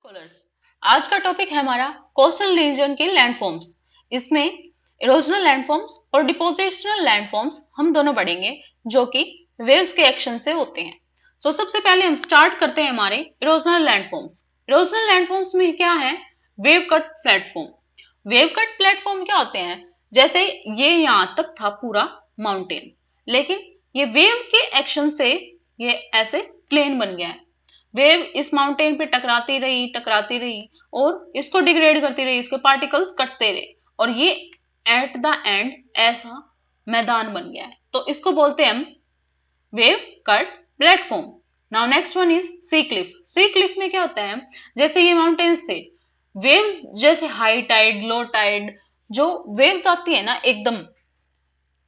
Scholars, आज का topic है हमारा कोस्टल रीजन के लैंडफॉर्म्स। इसमें इरोजनल लैंडफॉर्म्स और डिपोजिशनल लैंडफॉर्म्स हम दोनों पढ़ेंगे जो कि वेव्स के एक्शन से होते हैं। सबसे पहले हम स्टार्ट करते हैं हमारे इरोजनल लैंडफॉर्म्स। इरोजनल लैंडफॉर्म्स में क्या है? Wave cut platform. Wave cut platform क्या होते हैं? जैसे ये यहां तक था पूरा माउंटेन, लेकिन ये वेव के एक्शन से ये ऐसे प्लेन बन गया है। वेव इस माउंटेन पे टकराती रही और इसको डिग्रेड करती रही, इसके पार्टिकल्स कटते रहे और ये एट द एंड ऐसा मैदान बन गया है। तो इसको बोलते हैं हम wave cut platform. Now next one is sea cliff. Sea cliff में क्या होता है? जैसे ये माउंटेन्स थे, वेव्स जैसे हाई टाइड लो टाइड जो वेव्स आती है ना एकदम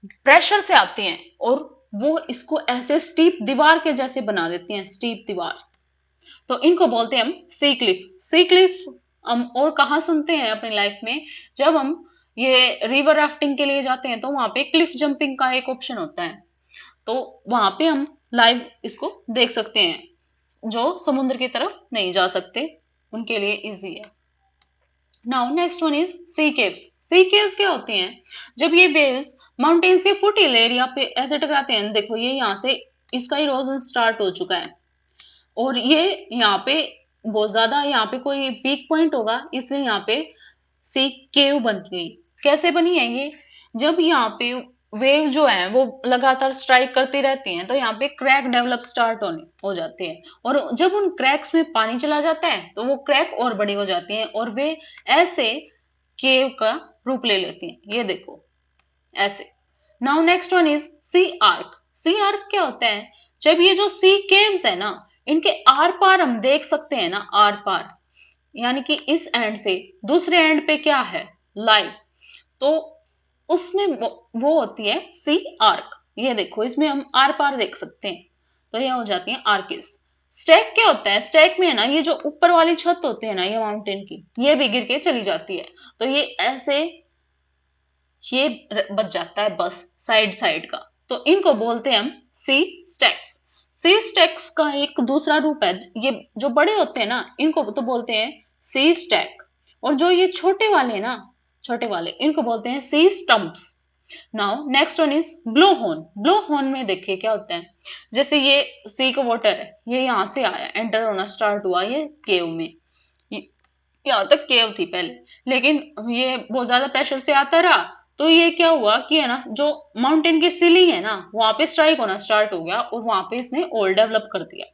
प्रेशर से आती हैं और वो इसको ऐसे स्टीप दीवार के जैसे बना देती हैं, स्टीप दीवार। तो इनको बोलते हैं हम सी क्लिफ। सी क्लिफ हम और कहाँ सुनते हैं अपनी लाइफ में? जब हम ये रिवर राफ्टिंग के लिए जाते हैं तो वहां पे क्लिफ जंपिंग का एक ऑप्शन होता है, तो वहां पे हम लाइव इसको देख सकते हैं। जो समुद्र की तरफ नहीं जा सकते उनके लिए इजी है। Now next one is sea caves. Sea caves क्या होती हैं? जब ये वेव्स माउंटेन्स के फुट हिल एरिया पे ऐसे टकराते हैं, देखो ये यहाँ से इसका इरोजन स्टार्ट हो चुका है और ये यहाँ पे बहुत ज्यादा यहाँ पे कोई वीक पॉइंट होगा, इसलिए यहाँ पे सी केव बन गई। कैसे बनी है ये? जब यहाँ पे वेव जो है वो लगातार स्ट्राइक करती रहती हैं तो यहाँ पे क्रैक डेवलप स्टार्ट होने हो जाते हैं और जब उन क्रैक्स में पानी चला जाता है तो वो क्रैक और बड़ी हो जाती हैं और वे ऐसे केव का रूप ले लेती हैं। ये देखो ऐसे। Now next one is sea arch. Sea arch क्या होता है? जब ये जो सी केव्स है ना, इनके आर पार हम देख सकते हैं ना, आर पार यानी कि इस एंड से दूसरे एंड पे क्या है? लाइट। तो उसमें वो होती है सी आर्क। ये देखो इसमें हम आर पार देख सकते हैं, तो ये हो जाती है आर्किस। स्टैक क्या होता है? स्टैक में है ना ये जो ऊपर वाली छत होती है ना ये माउंटेन की, ये भी गिर के चली जाती है, तो ये ऐसे ये बच जाता है बस साइड साइड का। तो इनको बोलते हैं हम सी स्टैक्स। सी स्टैक्स का एक दूसरा रूप है, ये जो बड़े होते हैं ना इनको तो बोलते हैं सी स्टैक, और जो ये छोटे वाले हैं ना, छोटे वाले, इनको बोलते हैं sea stumps. Now next one is blow horn. Blow horn में देखिए क्या होता है? जैसे ये सी का वाटर है, ये यहाँ से आया, एंटर होना स्टार्ट हुआ ये केव में, यहाँ तक केव थी पहले, लेकिन ये बहुत ज्यादा प्रेशर से आता रहा तो ये क्या हुआ कि है ना जो माउंटेन की सीलिंग है ना वहां पे स्ट्राइक होना स्टार्ट हो गया और वहां पे इसने ओल डेवलप कर दिया।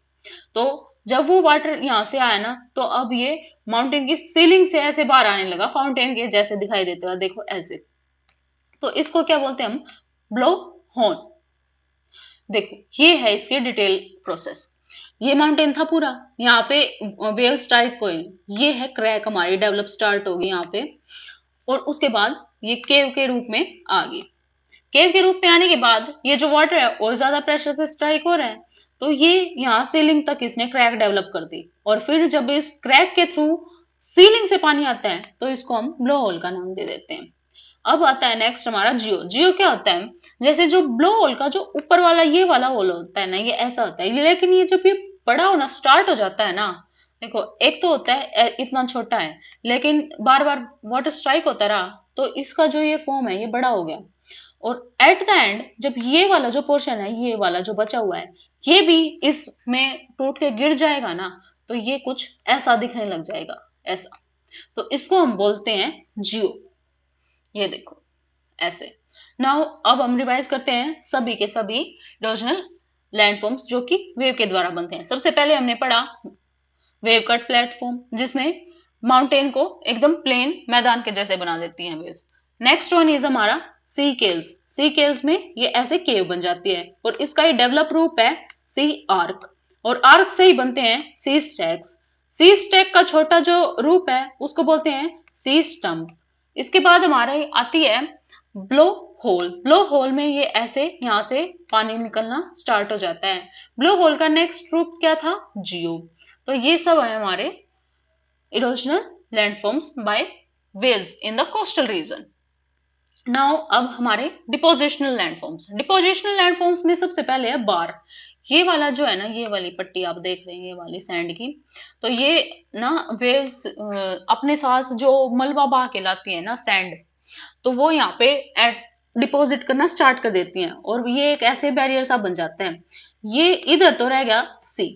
तो जब वो वाटर यहाँ से आया ना तो अब ये माउंटेन की सीलिंग से ऐसे बाहर आने लगा, फाउंटेन के जैसे दिखाई देते हुआ, देखो ऐसे। तो इसको क्या बोलते हैं हम? Blow horn. देखो ये है इसकी डिटेल प्रोसेस। ये माउंटेन था पूरा, यहाँ पे वेव स्टार्ट को, ये है क्रैक हमारी डेवलप स्टार्ट होगी यहाँ पे, और उसके बाद ये केव के रूप में आ गई। केव के रूप में आने के बाद ये जो वाटर है और ज्यादा प्रेशर से स्ट्राइक हो रहा है, तो ये यहाँ सीलिंग तक इसने क्रैक डेवलप कर दी, और फिर जब इस क्रैक के थ्रू सीलिंग से पानी आता है तो इसको हम ब्लो होल का नाम दे देते हैं। अब आता है नेक्स्ट हमारा जियो। जियो क्या होता है? जैसे जो ब्लो होल का जो ऊपर वाला ये वाला होल होता है ना, ये ऐसा होता है, लेकिन ये जब ये बड़ा होना स्टार्ट हो जाता है ना, देखो एक तो होता है इतना छोटा है, लेकिन बार बार वाटर स्ट्राइक होता रहा तो इसका जो ये फॉर्म है ये बड़ा हो गया, और एट द एंड जब ये वाला जो पोर्शन है, ये वाला जो बचा हुआ है, ये भी इसमें टूट के गिर जाएगा ना, तो ये कुछ ऐसा दिखने लग जाएगा, ऐसा। तो इसको हम बोलते हैं जियो। ये देखो ऐसे। नाउ अब हम रिवाइज करते हैं सभी के सभी इरोजनल लैंडफॉर्म्स जो कि वेव के द्वारा बनते हैं। सबसे पहले हमने पढ़ा वेव कट प्लेटफॉर्म, जिसमें माउंटेन को एकदम प्लेन मैदान के जैसे बना देती हैं वेव्स। नेक्स्ट वन इज हमारा सी केव्स। सी केव्स में ये ऐसे केव बन जाती है और इसका ये डेवलप रूप है सी आर्क, और आर्क से ही बनते हैं सी स्टैक्स। सी स्टैक का छोटा जो रूप है उसको बोलते हैं सी स्टम्प। इसके बाद हमारे आती है ब्लो होल। ब्लो होल में ये ऐसे यहाँ से पानी निकलना स्टार्ट हो जाता है। ब्लो होल का नेक्स्ट रूप क्या था? जियो। तो ये सब है हमारे erosional landforms by waves in the coastal region. Now अब हमारे डिपोजिशनल लैंडफॉर्म्स। डिपोजिशनल लैंडफॉर्म्स में सबसे पहले है बार। ये वाला जो है ना, ये वाली पट्टी आप देख रहे हैं, ये वाली सैंड की, तो ये ना वेव्स अपने साथ जो मलबा बहा के लाती है ना सैंड, तो वो यहाँ पे डिपॉजिट करना स्टार्ट कर देती हैं, और ये एक ऐसे बैरियर सा बन जाते हैं। ये इधर तो रह गया सी,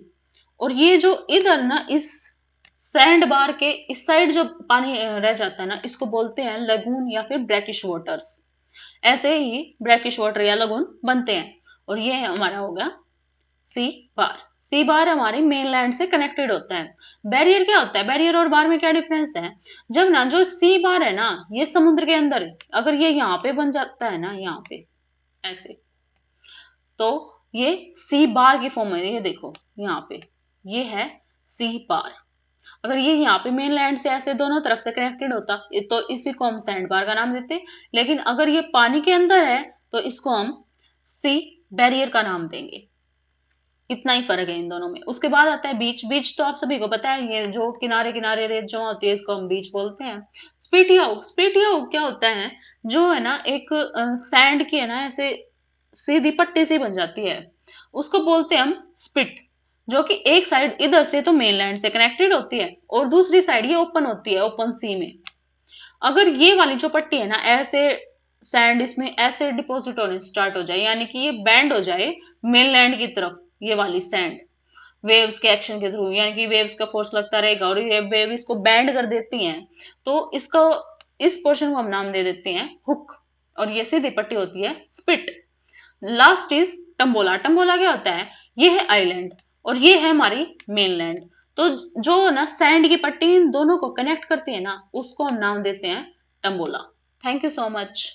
और ये जो इधर ना इस सैंड बार के इस साइड जो पानी रह जाता है ना, इसको बोलते हैं लगून या फिर ब्रैकिश वाटर्स। ऐसे ही ब्रैकिश वाटर या लगून बनते हैं। और ये हमारा हो गया सी बार। सी बार हमारी मेनलैंड से कनेक्टेड होता है। बैरियर क्या होता है, बैरियर और बार में क्या डिफरेंस है? जब ना जो सी बार है ना, ये समुद्र के अंदर है, अगर ये यहाँ पे बन जाता है ना, यहाँ पे ऐसे, तो ये सी बार की फॉर्म है। ये देखो यहाँ पे, ये है सी बार। अगर ये यहाँ पे मेनलैंड से ऐसे दोनों तरफ से कनेक्टेड होता तो इसी को हम सैंड बार का नाम देते, लेकिन अगर ये पानी के अंदर है तो इसको हम सी बैरियर का नाम देंगे। इतना ही फर्क है इन दोनों में। उसके बाद आता है बीच। बीच तो आप सभी को पता है, ये जो किनारे किनारे रेत जमा होती है, इसको हम बीच बोलते हैं। स्पीटिया हुक, स्पीटिया हुक क्या होता है, जो है ना एक सैंड की है ना ऐसे सीधी पट्टी सी बन जाती है, उसको बोलते हैं हम स्पिट, जो कि एक साइड इधर से तो मेनलैंड से कनेक्टेड होती है और दूसरी साइड ये ओपन होती है, ओपन सी में। अगर ये वाली जो पट्टी है ना ऐसे सैंड इसमें ऐसे डिपॉजिट होने स्टार्ट हो जाए, यानी कि ये बैंड हो जाए मेनलैंड की तरफ, ये वाली सैंड वेव्स के एक्शन के थ्रू, यानी कि वेव्स का फोर्स लगता रहेगा और ये वेव इसको बैंड कर देती हैं, तो इसको इस पोर्शन को हम नाम दे देते हैं हुक, और ये सीधी पट्टी होती है spit. Last is tombolo. Tombolo क्या होता है, ये है आइलैंड और ये है हमारी मेनलैंड। तो जो ना सैंड की पट्टी इन दोनों को कनेक्ट करती है ना, उसको हम नाम देते हैं tombolo. Thank you so much.